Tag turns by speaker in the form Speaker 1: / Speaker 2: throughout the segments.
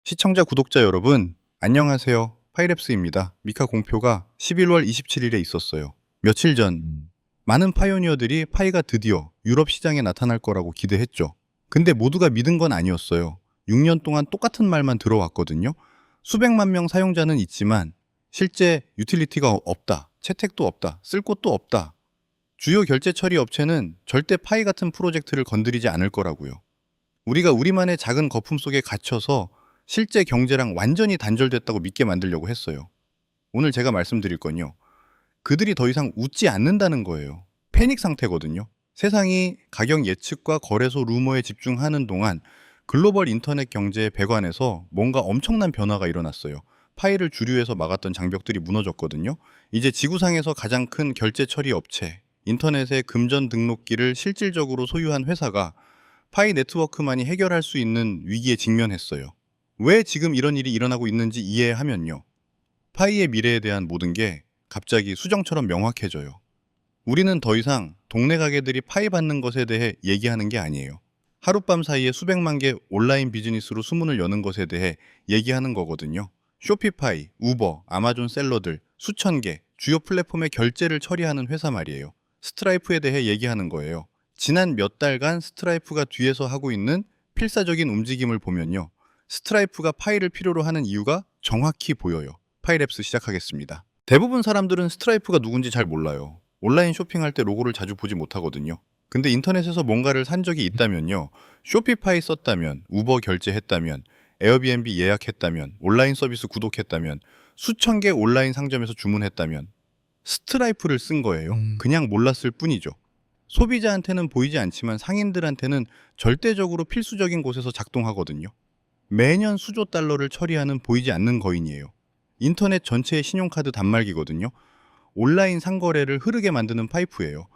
Speaker 1: 시청자, 구독자 여러분, 안녕하세요. 파이랩스입니다. 미카 공표가 11월 27일에 있었어요. 며칠 전 많은 파이오니어들이 파이가 드디어 유럽 시장에 나타날 거라고 기대했죠. 근데 모두가 믿은 건 아니었어요. 6년 동안 똑같은 말만 들어왔거든요. 수백만 명 사용자는 있지만 실제 유틸리티가 없다, 채택도 없다, 쓸 곳도 없다. 주요 결제 처리 업체는 절대 파이 같은 프로젝트를 건드리지 않을 거라고요. 우리가 우리만의 작은 거품 속에 갇혀서 실제 경제랑 완전히 단절됐다고 믿게 만들려고 했어요. 오늘 제가 말씀드릴 건요, 그들이 더 이상 웃지 않는다는 거예요. 패닉 상태거든요. 세상이 가격 예측과 거래소 루머에 집중하는 동안 글로벌 인터넷 경제의 배관에서 뭔가 엄청난 변화가 일어났어요. 파이를 주류에서 막았던 장벽들이 무너졌거든요. 이제 지구상에서 가장 큰 결제 처리 업체, 인터넷의 금전 등록기를 실질적으로 소유한 회사가 파이 네트워크만이 해결할 수 있는 위기에 직면했어요. 왜 지금 이런 일이 일어나고 있는지 이해하면요, 파이의 미래에 대한 모든 게 갑자기 수정처럼 명확해져요. 우리는 더 이상 동네 가게들이 파이 받는 것에 대해 얘기하는 게 아니에요. 하룻밤 사이에 수백만 개 온라인 비즈니스로 수문을 여는 것에 대해 얘기하는 거거든요. 쇼피파이, 우버, 아마존 셀러들, 수천 개 주요 플랫폼의 결제를 처리하는 회사 말이에요. 스트라이프에 대해 얘기하는 거예요. 지난 몇 달간 스트라이프가 뒤에서 하고 있는 필사적인 움직임을 보면요, 스트라이프가 파이를 필요로 하는 이유가 정확히 보여요. 파이랩스 시작하겠습니다. 대부분 사람들은 스트라이프가 누군지 잘 몰라요. 온라인 쇼핑할 때 로고를 자주 보지 못하거든요. 근데 인터넷에서 뭔가를 산 적이 있다면요, 쇼피파이 썼다면, 우버 결제했다면, 에어비앤비 예약했다면, 온라인 서비스 구독했다면, 수천 개 온라인 상점에서 주문했다면 스트라이프를 쓴 거예요. 그냥 몰랐을 뿐이죠. 소비자한테는 보이지 않지만 상인들한테는 절대적으로 필수적인 곳에서 작동하거든요. 매년 수조 달러를 처리하는 보이지 않는 거인이에요. 인터넷 전체의 신용카드 단말기거든요. 온라인 상거래를 흐르게 만드는 파이프예요.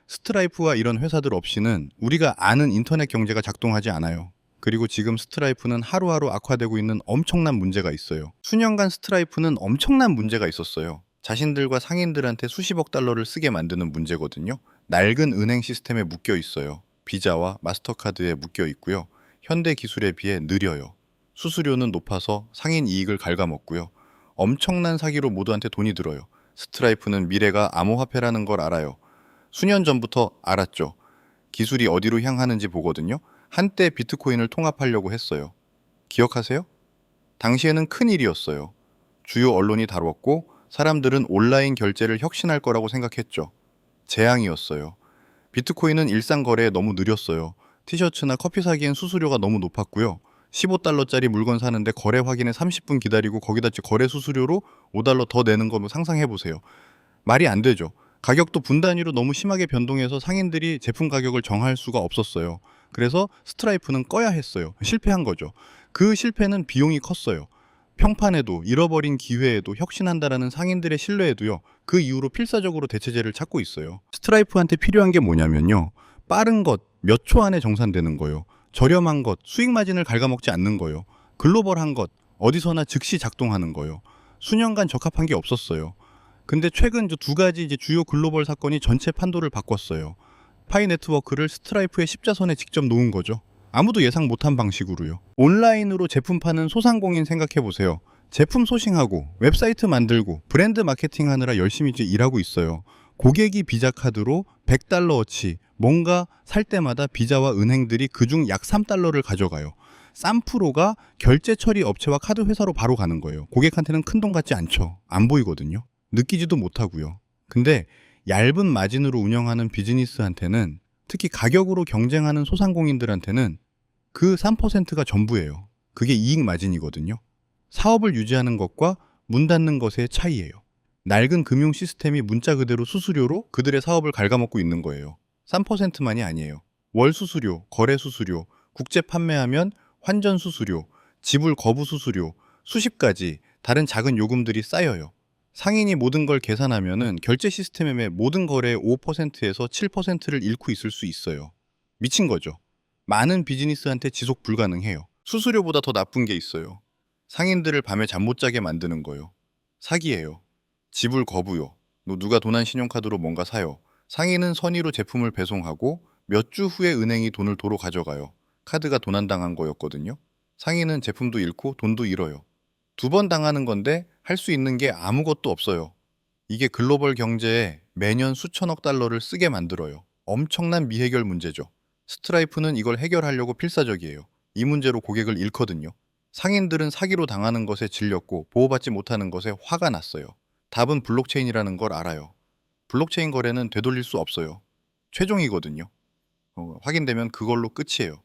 Speaker 1: 스트라이프와 이런 회사들 없이는 우리가 아는 인터넷 경제가 작동하지 않아요. 그리고 지금 스트라이프는 하루하루 악화되고 있는 엄청난 문제가 있어요. 수년간 스트라이프는 엄청난 문제가 있었어요. 자신들과 상인들한테 수십억 달러를 쓰게 만드는 문제거든요. 낡은 은행 시스템에 묶여 있어요. 비자와 마스터카드에 묶여 있고요. 현대 기술에 비해 느려요. 수수료는 높아서 상인 이익을 갉아먹고요. 엄청난 사기로 모두한테 돈이 들어요. 스트라이프는 미래가 암호화폐라는 걸 알아요. 수년 전부터 알았죠. 기술이 어디로 향하는지 보거든요. 한때 비트코인을 통합하려고 했어요. 기억하세요? 당시에는 큰일이었어요. 주요 언론이 다뤘고 사람들은 온라인 결제를 혁신할 거라고 생각했죠. 재앙이었어요. 비트코인은 일상 거래에 너무 느렸어요. 티셔츠나 커피 사기엔 수수료가 너무 높았고요. 15달러짜리 물건 사는데 거래 확인에 30분 기다리고 거기다 거래 수수료로 5달러 더 내는 거 상상해보세요. 말이 안 되죠. 가격도 분 단위로 너무 심하게 변동해서 상인들이 제품 가격을 정할 수가 없었어요. 그래서 스트라이프는 꺼야 했어요. 실패한 거죠. 그 실패는 비용이 컸어요. 평판에도, 잃어버린 기회에도, 혁신한다라는 상인들의 신뢰에도요, 그 이후로 필사적으로 대체제를 찾고 있어요. 스트라이프한테 필요한 게 뭐냐면요, 빠른 것, 몇 초 안에 정산되는 거요. 저렴한 것, 수익 마진을 갉아먹지 않는 거요. 글로벌한 것, 어디서나 즉시 작동하는 거요. 수년간 적합한 게 없었어요. 근데 최근 두 가지 주요 글로벌 사건이 전체 판도를 바꿨어요. 파이 네트워크를 스트라이프의 십자선에 직접 놓은 거죠. 아무도 예상 못한 방식으로요. 온라인으로 제품 파는 소상공인 생각해보세요. 제품 소싱하고 웹사이트 만들고 브랜드 마케팅 하느라 열심히 일하고 있어요. 고객이 비자 카드로 100달러어치 뭔가 살 때마다 비자와 은행들이 그중 약 3달러를 가져가요. 싼 프로가 결제 처리 업체와 카드 회사로 바로 가는 거예요. 고객한테는 큰 돈 같지 않죠. 안 보이거든요. 느끼지도 못하고요. 근데 얇은 마진으로 운영하는 비즈니스한테는, 특히 가격으로 경쟁하는 소상공인들한테는 그 3%가 전부예요. 그게 이익 마진이거든요. 사업을 유지하는 것과 문 닫는 것의 차이예요. 낡은 금융 시스템이 문자 그대로 수수료로 그들의 사업을 갉아먹고 있는 거예요. 3%만이 아니에요. 월 수수료, 거래 수수료, 국제 판매하면 환전 수수료, 지불 거부 수수료, 수십 가지 다른 작은 요금들이 쌓여요. 상인이 모든 걸 계산하면은 결제 시스템의 모든 거래의 5%에서 7%를 잃고 있을 수 있어요. 미친 거죠. 많은 비즈니스한테 지속 불가능해요. 수수료보다 더 나쁜 게 있어요. 상인들을 밤에 잠 못 자게 만드는 거요. 사기예요. 지불 거부요. 누가 도난 신용카드로 뭔가 사요. 상인은 선의로 제품을 배송하고 몇 주 후에 은행이 돈을 도로 가져가요. 카드가 도난당한 거였거든요. 상인은 제품도 잃고 돈도 잃어요. 두 번 당하는 건데 할 수 있는 게 아무것도 없어요. 이게 글로벌 경제에 매년 수천억 달러를 쓰게 만들어요. 엄청난 미해결 문제죠. 스트라이프는 이걸 해결하려고 필사적이에요. 이 문제로 고객을 잃거든요. 상인들은 사기로 당하는 것에 질렸고 보호받지 못하는 것에 화가 났어요. 답은 블록체인이라는 걸 알아요. 블록체인 거래는 되돌릴 수 없어요. 최종이거든요. 확인되면 그걸로 끝이에요.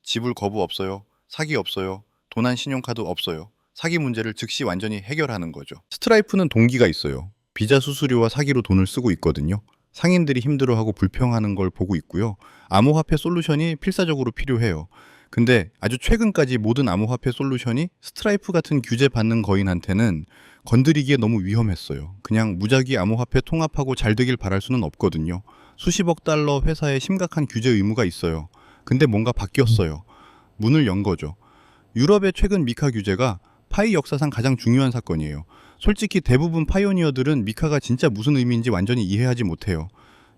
Speaker 1: 지불 거부 없어요. 사기 없어요. 도난 신용카드 없어요. 사기 문제를 즉시 완전히 해결하는 거죠. 스트라이프는 동기가 있어요. 비자 수수료와 사기로 돈을 쓰고 있거든요. 상인들이 힘들어하고 불평하는 걸 보고 있고요. 암호화폐 솔루션이 필사적으로 필요해요. 근데 아주 최근까지 모든 암호화폐 솔루션이 스트라이프 같은 규제 받는 거인한테는 건드리기에 너무 위험했어요. 그냥 무작위 암호화폐 통합하고 잘 되길 바랄 수는 없거든요. 수십억 달러 회사에 심각한 규제 의무가 있어요. 근데 뭔가 바뀌었어요. 문을 연 거죠. 유럽의 최근 미카 규제가 파이 역사상 가장 중요한 사건이에요. 솔직히 대부분 파이오니어들은 미카가 진짜 무슨 의미인지 완전히 이해하지 못해요.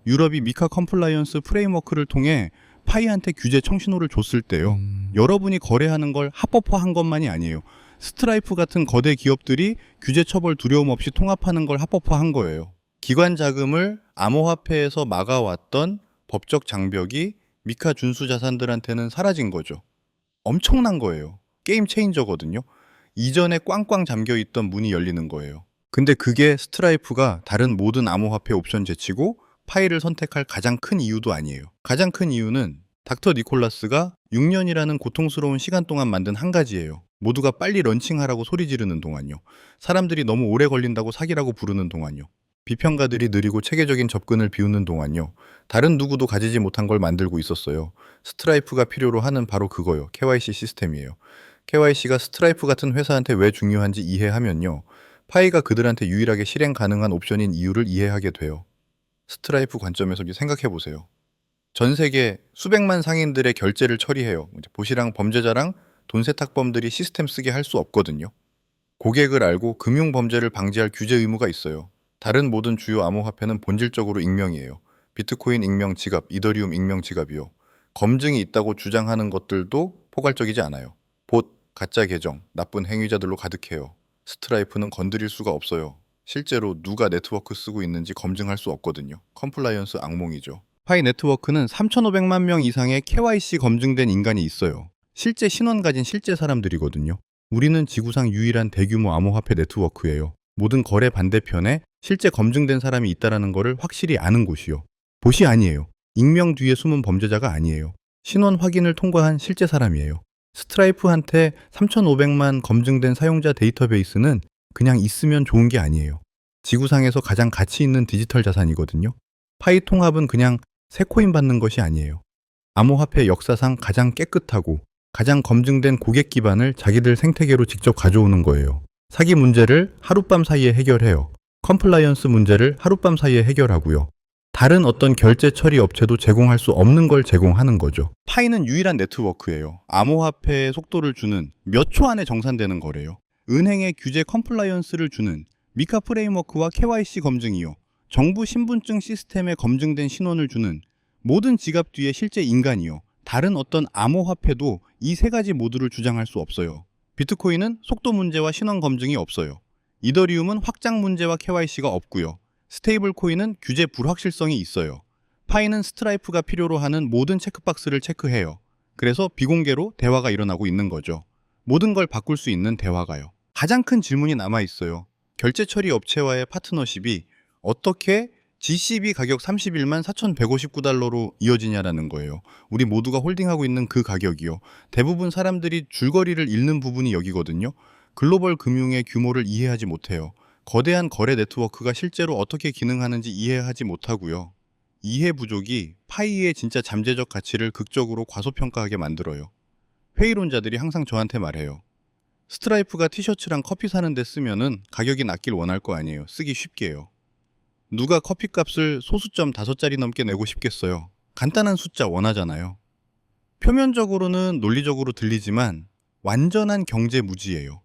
Speaker 1: 유럽이 미카 컴플라이언스 프레임워크를 통해 파이한테 규제 청신호를 줬을 때요. 여러분이 거래하는 걸 합법화한 것만이 아니에요. 스트라이프 같은 거대 기업들이 규제 처벌 두려움 없이 통합하는 걸 합법화한 거예요. 기관 자금을 암호화폐에서 막아왔던 법적 장벽이 미카 준수 자산들한테는 사라진 거죠. 엄청난 거예요. 게임 체인저거든요. 이전에 꽝꽝 잠겨있던 문이 열리는 거예요. 근데 그게 스트라이프가 다른 모든 암호화폐 옵션 제치고 파이를 선택할 가장 큰 이유도 아니에요. 가장 큰 이유는 닥터 니콜라스가 6년이라는 고통스러운 시간 동안 만든 한 가지예요. 모두가 빨리 런칭하라고 소리 지르는 동안요. 사람들이 너무 오래 걸린다고 사기라고 부르는 동안요. 비평가들이 느리고 체계적인 접근을 비우는 동안요. 다른 누구도 가지지 못한 걸 만들고 있었어요. 스트라이프가 필요로 하는 바로 그거요. KYC 시스템이에요. KYC가 스트라이프 같은 회사한테 왜 중요한지 이해하면요. 파이가 그들한테 유일하게 실행 가능한 옵션인 이유를 이해하게 돼요. 스트라이프 관점에서 생각해 보세요. 전 세계 수백만 상인들의 결제를 처리해요. 보시랑 범죄자랑 돈 세탁범들이 시스템 쓰게 할 수 없거든요. 고객을 알고 금융 범죄를 방지할 규제 의무가 있어요. 다른 모든 주요 암호화폐는 본질적으로 익명이에요. 비트코인 익명 지갑, 이더리움 익명 지갑이요. 검증이 있다고 주장하는 것들도 포괄적이지 않아요. 봇, 가짜 계정, 나쁜 행위자들로 가득해요. 스트라이프는 건드릴 수가 없어요. 실제로 누가 네트워크 쓰고 있는지 검증할 수 없거든요. 컴플라이언스 악몽이죠. 파이 네트워크는 3,500만 명 이상의 KYC 검증된 인간이 있어요. 실제 신원 가진 실제 사람들이거든요. 우리는 지구상 유일한 대규모 암호화폐 네트워크예요. 모든 거래 반대편에 실제 검증된 사람이 있다는 것을 확실히 아는 곳이요. 봇이 아니에요. 익명 뒤에 숨은 범죄자가 아니에요. 신원 확인을 통과한 실제 사람이에요. 스트라이프한테 3,500만 검증된 사용자 데이터베이스는 그냥 있으면 좋은 게 아니에요. 지구상에서 가장 가치 있는 디지털 자산이거든요. 파이 통합은 그냥 새 코인 받는 것이 아니에요. 암호화폐 역사상 가장 깨끗하고 가장 검증된 고객 기반을 자기들 생태계로 직접 가져오는 거예요. 사기 문제를 하룻밤 사이에 해결해요. 컴플라이언스 문제를 하룻밤 사이에 해결하고요. 다른 어떤 결제 처리 업체도 제공할 수 없는 걸 제공하는 거죠. 파이는 유일한 네트워크예요. 암호화폐의 속도를 주는 몇 초 안에 정산되는 거래요. 은행의 규제 컴플라이언스를 주는 미카 프레임워크와 KYC 검증이요. 정부 신분증 시스템에 검증된 신원을 주는 모든 지갑 뒤에 실제 인간이요. 다른 어떤 암호화폐도 이 세 가지 모두를 주장할 수 없어요. 비트코인은 속도 문제와 신원 검증이 없어요. 이더리움은 확장 문제와 KYC가 없고요. 스테이블 코인은 규제 불확실성이 있어요. 파이는 스트라이프가 필요로 하는 모든 체크박스를 체크해요. 그래서 비공개로 대화가 일어나고 있는 거죠. 모든 걸 바꿀 수 있는 대화가요. 가장 큰 질문이 남아 있어요. 결제 처리 업체와의 파트너십이 어떻게 GCB 가격 31만 4,159달러로 이어지냐라는 거예요. 우리 모두가 홀딩하고 있는 그 가격이요. 대부분 사람들이 줄거리를 잃는 부분이 여기거든요. 글로벌 금융의 규모를 이해하지 못해요. 거대한 거래 네트워크가 실제로 어떻게 기능하는지 이해하지 못하고요. 이해 부족이 파이의 진짜 잠재적 가치를 극적으로 과소평가하게 만들어요. 회의론자들이 항상 저한테 말해요. 스트라이프가 티셔츠랑 커피 사는데 쓰면은 가격이 낮길 원할 거 아니에요. 쓰기 쉽게요. 누가 커피값을 소수점 5자리 넘게 내고 싶겠어요. 간단한 숫자 원하잖아요. 표면적으로는 논리적으로 들리지만 완전한 경제 무지예요.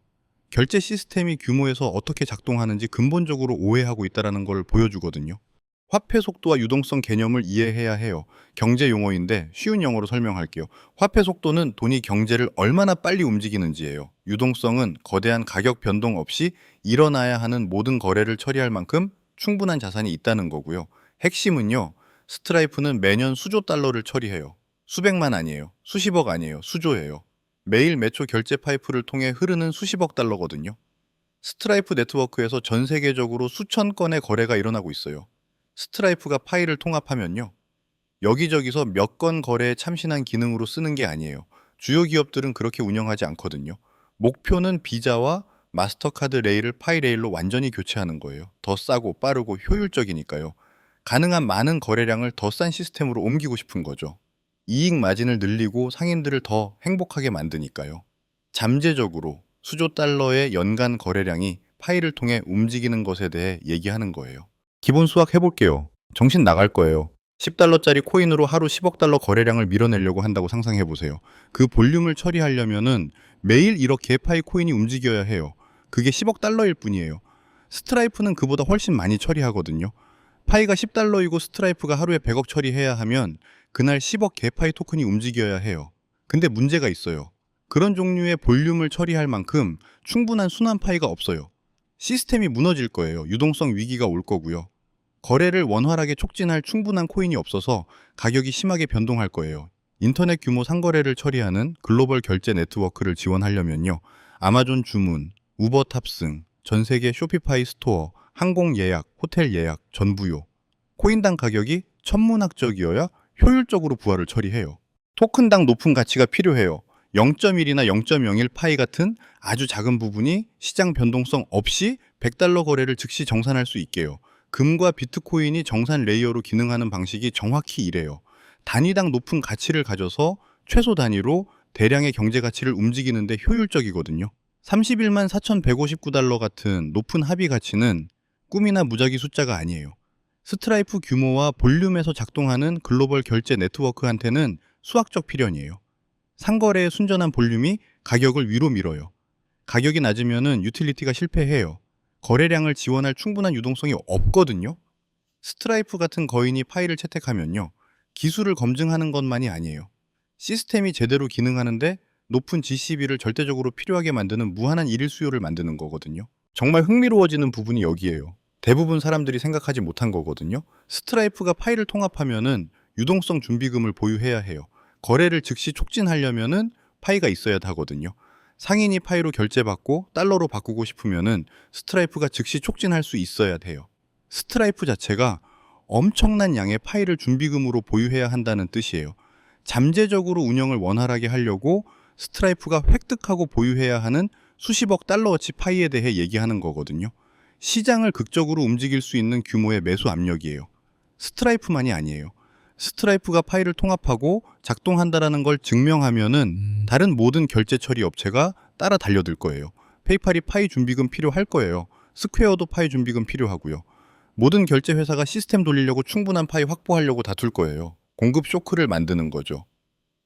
Speaker 1: 결제 시스템이 규모에서 어떻게 작동하는지 근본적으로 오해하고 있다는 걸 보여주거든요. 화폐 속도와 유동성 개념을 이해해야 해요. 경제 용어인데 쉬운 영어로 설명할게요. 화폐 속도는 돈이 경제를 얼마나 빨리 움직이는지예요. 유동성은 거대한 가격 변동 없이 일어나야 하는 모든 거래를 처리할 만큼 충분한 자산이 있다는 거고요. 핵심은요. 스트라이프는 매년 수조 달러를 처리해요. 수백만 아니에요. 수십억 아니에요. 수조예요. 매일 매초 결제 파이프를 통해 흐르는 수십억 달러거든요. 스트라이프 네트워크에서 전 세계적으로 수천 건의 거래가 일어나고 있어요. 스트라이프가 파일을 통합하면요. 여기저기서 몇 건 거래에 참신한 기능으로 쓰는 게 아니에요. 주요 기업들은 그렇게 운영하지 않거든요. 목표는 비자와 마스터카드 레일을 파이레일로 완전히 교체하는 거예요. 더 싸고 빠르고 효율적이니까요. 가능한 많은 거래량을 더 싼 시스템으로 옮기고 싶은 거죠. 이익 마진을 늘리고 상인들을 더 행복하게 만드니까요. 잠재적으로 수조 달러의 연간 거래량이 파일을 통해 움직이는 것에 대해 얘기하는 거예요. 기본 수학 해볼게요. 정신 나갈 거예요. 10달러짜리 코인으로 하루 10억 달러 거래량을 밀어내려고 한다고 상상해 보세요. 그 볼륨을 처리하려면은 매일 이렇게 파이 코인이 움직여야 해요. 그게 10억 달러일 뿐이에요. 스트라이프는 그보다 훨씬 많이 처리하거든요. 파이가 10달러이고 스트라이프가 하루에 100억 처리해야 하면 그날 10억 개파이 토큰이 움직여야 해요. 근데 문제가 있어요. 그런 종류의 볼륨을 처리할 만큼 충분한 순환 파이가 없어요. 시스템이 무너질 거예요. 유동성 위기가 올 거고요. 거래를 원활하게 촉진할 충분한 코인이 없어서 가격이 심하게 변동할 거예요. 인터넷 규모 상거래를 처리하는 글로벌 결제 네트워크를 지원하려면요. 아마존 주문, 우버 탑승, 전 세계 쇼피파이 스토어, 항공 예약, 호텔 예약, 전부요. 코인당 가격이 천문학적이어야 효율적으로 부하를 처리해요. 토큰당 높은 가치가 필요해요. 0.1이나 0.01 파이 같은 아주 작은 부분이 시장 변동성 없이 100달러 거래를 즉시 정산할 수 있게요. 금과 비트코인이 정산 레이어로 기능하는 방식이 정확히 이래요. 단위당 높은 가치를 가져서 최소 단위로 대량의 경제 가치를 움직이는데 효율적이거든요. 31만 4,159달러 같은 높은 합의 가치는 꿈이나 무작위 숫자가 아니에요. 스트라이프 규모와 볼륨에서 작동하는 글로벌 결제 네트워크한테는 수학적 필연이에요. 상거래의 순전한 볼륨이 가격을 위로 밀어요. 가격이 낮으면 유틸리티가 실패해요. 거래량을 지원할 충분한 유동성이 없거든요. 스트라이프 같은 거인이 파일을 채택하면요. 기술을 검증하는 것만이 아니에요. 시스템이 제대로 기능하는데 높은 GCB를 절대적으로 필요하게 만드는 무한한 일일 수요를 만드는 거거든요. 정말 흥미로워지는 부분이 여기에요. 대부분 사람들이 생각하지 못한 거거든요. 스트라이프가 파일을 통합하면은 유동성 준비금을 보유해야 해요. 거래를 즉시 촉진하려면은 파이가 있어야 하거든요. 상인이 파이로 결제받고 달러로 바꾸고 싶으면은 스트라이프가 즉시 촉진할 수 있어야 돼요. 스트라이프 자체가 엄청난 양의 파이를 준비금으로 보유해야 한다는 뜻이에요. 잠재적으로 운영을 원활하게 하려고 스트라이프가 획득하고 보유해야 하는 수십억 달러어치 파이에 대해 얘기하는 거거든요. 시장을 극적으로 움직일 수 있는 규모의 매수 압력이에요. 스트라이프만이 아니에요. 스트라이프가 파일을 통합하고 작동한다라는 걸 증명하면은 다른 모든 결제 처리 업체가 따라 달려들 거예요. 페이팔이 파이 준비금 필요할 거예요. 스퀘어도 파이 준비금 필요하고요. 모든 결제 회사가 시스템 돌리려고 충분한 파이 확보하려고 다툴 거예요. 공급 쇼크를 만드는 거죠.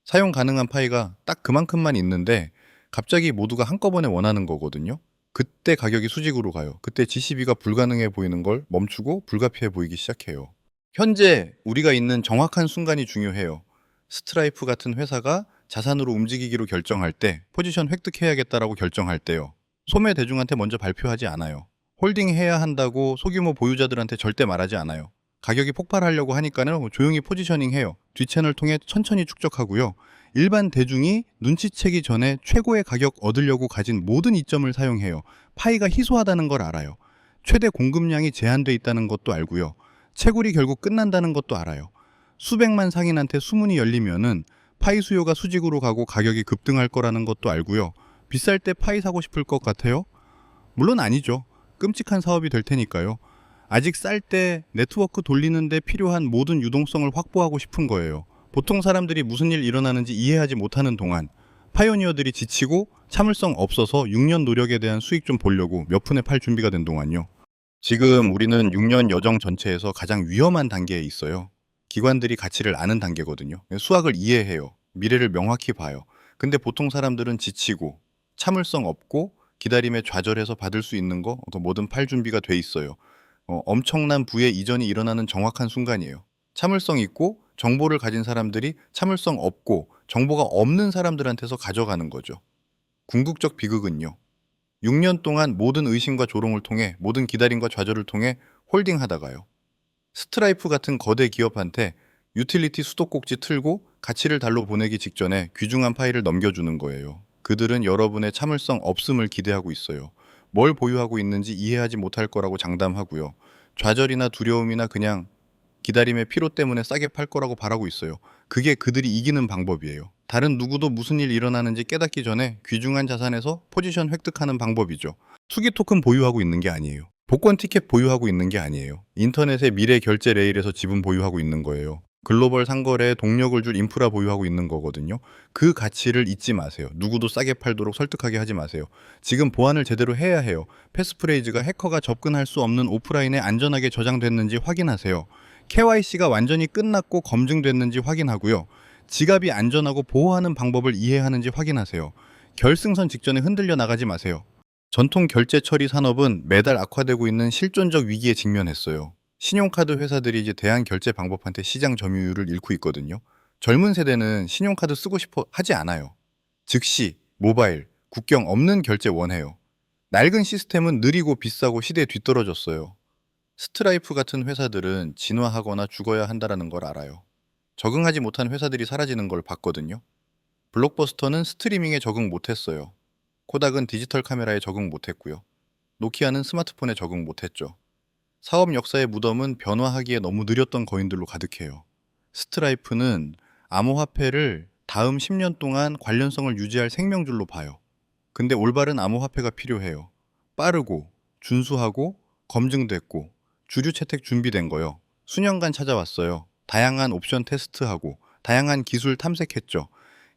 Speaker 1: 사용 가능한 파이가 딱 그만큼만 있는데 갑자기 모두가 한꺼번에 원하는 거거든요. 그때 가격이 수직으로 가요. 그때 GCB가 불가능해 보이는 걸 멈추고 불가피해 보이기 시작해요. 현재 우리가 있는 정확한 순간이 중요해요. 스트라이프 같은 회사가 자산으로 움직이기로 결정할 때, 포지션 획득해야겠다라고 결정할 때요. 소매 대중한테 먼저 발표하지 않아요. 홀딩해야 한다고 소규모 보유자들한테 절대 말하지 않아요. 가격이 폭발하려고 하니까는 조용히 포지셔닝 해요. 뒷채널 통해 천천히 축적하고요. 일반 대중이 눈치채기 전에 최고의 가격 얻으려고 가진 모든 이점을 사용해요. 파이가 희소하다는 걸 알아요. 최대 공급량이 제한돼 있다는 것도 알고요. 채굴이 결국 끝난다는 것도 알아요. 수백만 상인한테 수문이 열리면은 파이 수요가 수직으로 가고 가격이 급등할 거라는 것도 알고요. 비쌀 때 파이 사고 싶을 것 같아요? 물론 아니죠. 끔찍한 사업이 될 테니까요. 아직 쌀 때 네트워크 돌리는데 필요한 모든 유동성을 확보하고 싶은 거예요. 보통 사람들이 무슨 일 일어나는지 이해하지 못하는 동안 파이오니어들이 지치고 참을성 없어서 6년 노력에 대한 수익 좀 보려고 몇 푼에 팔 준비가 된 동안요. 지금 우리는 6년 여정 전체에서 가장 위험한 단계에 있어요. 기관들이 가치를 아는 단계거든요. 수학을 이해해요. 미래를 명확히 봐요. 근데 보통 사람들은 지치고 참을성 없고 기다림에 좌절해서 받을 수 있는 거 뭐든 팔 준비가 돼 있어요. 엄청난 부의 이전이 일어나는 정확한 순간이에요. 참을성 있고 정보를 가진 사람들이 참을성 없고 정보가 없는 사람들한테서 가져가는 거죠. 궁극적 비극은요. 6년 동안 모든 의심과 조롱을 통해 모든 기다림과 좌절을 통해 홀딩하다가요. 스트라이프 같은 거대 기업한테 유틸리티 수도꼭지 틀고 가치를 달로 보내기 직전에 귀중한 파일을 넘겨주는 거예요. 그들은 여러분의 참을성 없음을 기대하고 있어요. 뭘 보유하고 있는지 이해하지 못할 거라고 장담하고요. 좌절이나 두려움이나 그냥 기다림의 피로 때문에 싸게 팔 거라고 바라고 있어요. 그게 그들이 이기는 방법이에요. 다른 누구도 무슨 일 일어나는지 깨닫기 전에 귀중한 자산에서 포지션 획득하는 방법이죠. 투기 토큰 보유하고 있는 게 아니에요. 복권 티켓 보유하고 있는 게 아니에요. 인터넷의 미래 결제 레일에서 지분 보유하고 있는 거예요. 글로벌 상거래에 동력을 줄 인프라 보유하고 있는 거거든요. 그 가치를 잊지 마세요. 누구도 싸게 팔도록 설득하게 하지 마세요. 지금 보안을 제대로 해야 해요. 패스프레이즈가 해커가 접근할 수 없는 오프라인에 안전하게 저장됐는지 확인하세요. KYC가 완전히 끝났고 검증됐는지 확인하고요. 지갑이 안전하고 보호하는 방법을 이해하는지 확인하세요. 결승선 직전에 흔들려 나가지 마세요. 전통 결제 처리 산업은 매달 악화되고 있는 실존적 위기에 직면했어요. 신용카드 회사들이 이제 대한 결제 방법한테 시장 점유율을 잃고 있거든요. 젊은 세대는 신용카드 쓰고 싶어 하지 않아요. 즉시, 모바일, 국경 없는 결제 원해요. 낡은 시스템은 느리고 비싸고 시대에 뒤떨어졌어요. 스트라이프 같은 회사들은 진화하거나 죽어야 한다는 걸 알아요. 적응하지 못한 회사들이 사라지는 걸 봤거든요. 블록버스터는 스트리밍에 적응 못했어요. 코닥은 디지털 카메라에 적응 못했고요. 노키아는 스마트폰에 적응 못했죠. 사업 역사의 무덤은 변화하기에 너무 느렸던 거인들로 가득해요. 스트라이프는 암호화폐를 다음 10년 동안 관련성을 유지할 생명줄로 봐요. 근데 올바른 암호화폐가 필요해요. 빠르고, 준수하고, 검증됐고, 주류 채택 준비된 거요. 수년간 찾아왔어요. 다양한 옵션 테스트하고, 다양한 기술 탐색했죠.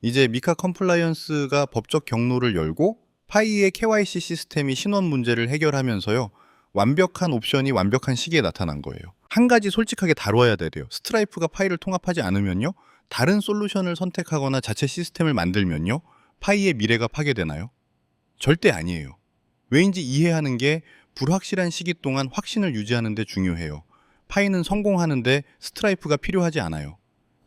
Speaker 1: 이제 미카 컴플라이언스가 법적 경로를 열고, 파이의 KYC 시스템이 신원 문제를 해결하면서요. 완벽한 옵션이 완벽한 시기에 나타난 거예요. 한 가지 솔직하게 다뤄야 돼요. 스트라이프가 파이를 통합하지 않으면요. 다른 솔루션을 선택하거나 자체 시스템을 만들면요. 파이의 미래가 파괴되나요? 절대 아니에요. 왜인지 이해하는 게 불확실한 시기 동안 확신을 유지하는 데 중요해요. 파이는 성공하는데 스트라이프가 필요하지 않아요.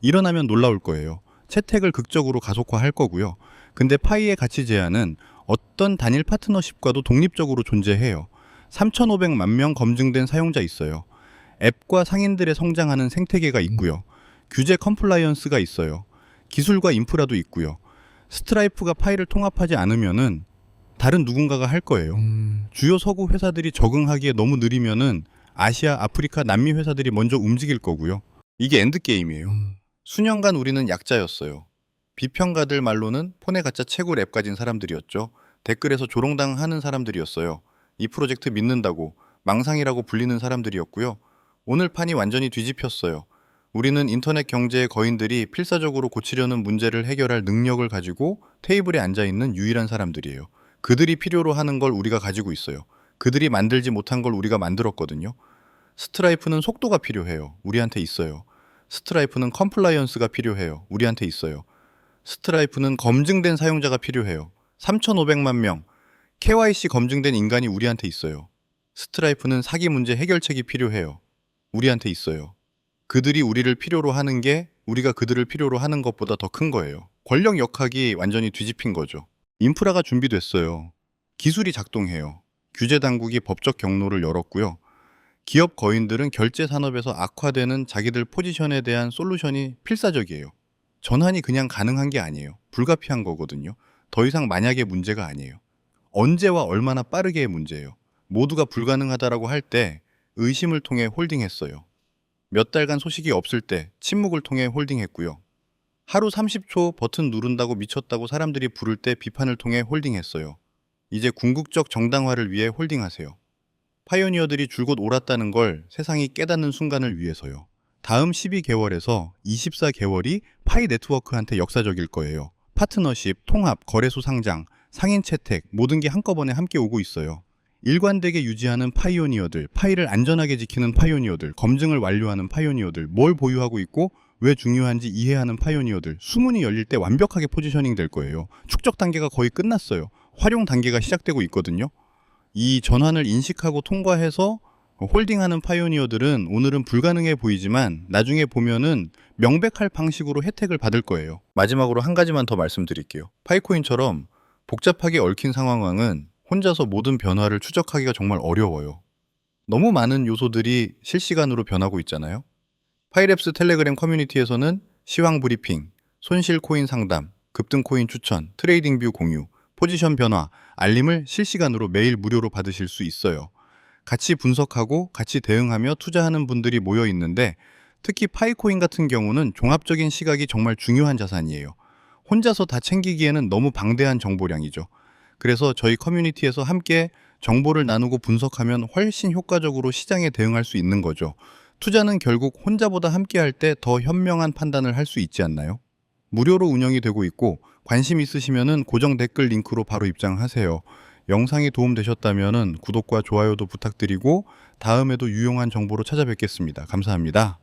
Speaker 1: 일어나면 놀라울 거예요. 채택을 극적으로 가속화할 거고요. 근데 파이의 가치 제한은 어떤 단일 파트너십과도 독립적으로 존재해요. 3,500만 명 검증된 사용자 있어요. 앱과 상인들의 성장하는 생태계가 있고요. 규제 컴플라이언스가 있어요. 기술과 인프라도 있고요. 스트라이프가 파이를 통합하지 않으면은 다른 누군가가 할 거예요. 주요 서구 회사들이 적응하기에 너무 느리면은 아시아, 아프리카, 남미 회사들이 먼저 움직일 거고요. 이게 엔드게임이에요. 수년간 우리는 약자였어요. 비평가들 말로는 폰에 가짜 채굴 앱 가진 사람들이었죠. 댓글에서 조롱당하는 사람들이었어요. 이 프로젝트 믿는다고 망상이라고 불리는 사람들이었고요. 오늘 판이 완전히 뒤집혔어요. 우리는 인터넷 경제의 거인들이 필사적으로 고치려는 문제를 해결할 능력을 가지고 테이블에 앉아있는 유일한 사람들이에요. 그들이 필요로 하는 걸 우리가 가지고 있어요. 그들이 만들지 못한 걸 우리가 만들었거든요. 스트라이프는 속도가 필요해요. 우리한테 있어요. 스트라이프는 컴플라이언스가 필요해요. 우리한테 있어요. 스트라이프는 검증된 사용자가 필요해요. 3,500만 명, KYC 검증된 인간이 우리한테 있어요. 스트라이프는 사기 문제 해결책이 필요해요. 우리한테 있어요. 그들이 우리를 필요로 하는 게 우리가 그들을 필요로 하는 것보다 더 큰 거예요. 권력 역학이 완전히 뒤집힌 거죠. 인프라가 준비됐어요. 기술이 작동해요. 규제 당국이 법적 경로를 열었고요. 기업 거인들은 결제 산업에서 악화되는 자기들 포지션에 대한 솔루션이 필사적이에요. 전환이 그냥 가능한 게 아니에요. 불가피한 거거든요. 더 이상 만약의 문제가 아니에요. 언제와 얼마나 빠르게의 문제예요. 모두가 불가능하다라고 할 때 의심을 통해 홀딩했어요. 몇 달간 소식이 없을 때 침묵을 통해 홀딩했고요. 하루 30초 버튼 누른다고 미쳤다고 사람들이 부를 때 비판을 통해 홀딩했어요. 이제 궁극적 정당화를 위해 홀딩하세요. 파이오니어들이 줄곧 옳았다는 걸 세상이 깨닫는 순간을 위해서요. 다음 12개월에서 24개월이 파이 네트워크한테 역사적일 거예요. 파트너십, 통합, 거래소 상장, 상인 채택 모든 게 한꺼번에 함께 오고 있어요. 일관되게 유지하는 파이오니어들, 파이를 안전하게 지키는 파이오니어들, 검증을 완료하는 파이오니어들, 뭘 보유하고 있고 왜 중요한지 이해하는 파이오니어들, 수문이 열릴 때 완벽하게 포지셔닝 될 거예요. 축적 단계가 거의 끝났어요. 활용 단계가 시작되고 있거든요. 이 전환을 인식하고 통과해서 홀딩하는 파이오니어들은 오늘은 불가능해 보이지만 나중에 보면은 명백할 방식으로 혜택을 받을 거예요. 마지막으로 한 가지만 더 말씀드릴게요. 파이코인처럼 복잡하게 얽힌 상황은 혼자서 모든 변화를 추적하기가 정말 어려워요. 너무 많은 요소들이 실시간으로 변하고 있잖아요. 파이랩스 텔레그램 커뮤니티에서는 시황 브리핑, 손실 코인 상담, 급등 코인 추천, 트레이딩 뷰 공유, 포지션 변화, 알림을 실시간으로 매일 무료로 받으실 수 있어요. 같이 분석하고 같이 대응하며 투자하는 분들이 모여 있는데 특히 파이코인 같은 경우는 종합적인 시각이 정말 중요한 자산이에요. 혼자서 다 챙기기에는 너무 방대한 정보량이죠. 그래서 저희 커뮤니티에서 함께 정보를 나누고 분석하면 훨씬 효과적으로 시장에 대응할 수 있는 거죠. 투자는 결국 혼자보다 함께 할 때 더 현명한 판단을 할 수 있지 않나요? 무료로 운영이 되고 있고 관심 있으시면은 고정 댓글 링크로 바로 입장하세요. 영상이 도움되셨다면은 구독과 좋아요도 부탁드리고 다음에도 유용한 정보로 찾아뵙겠습니다. 감사합니다.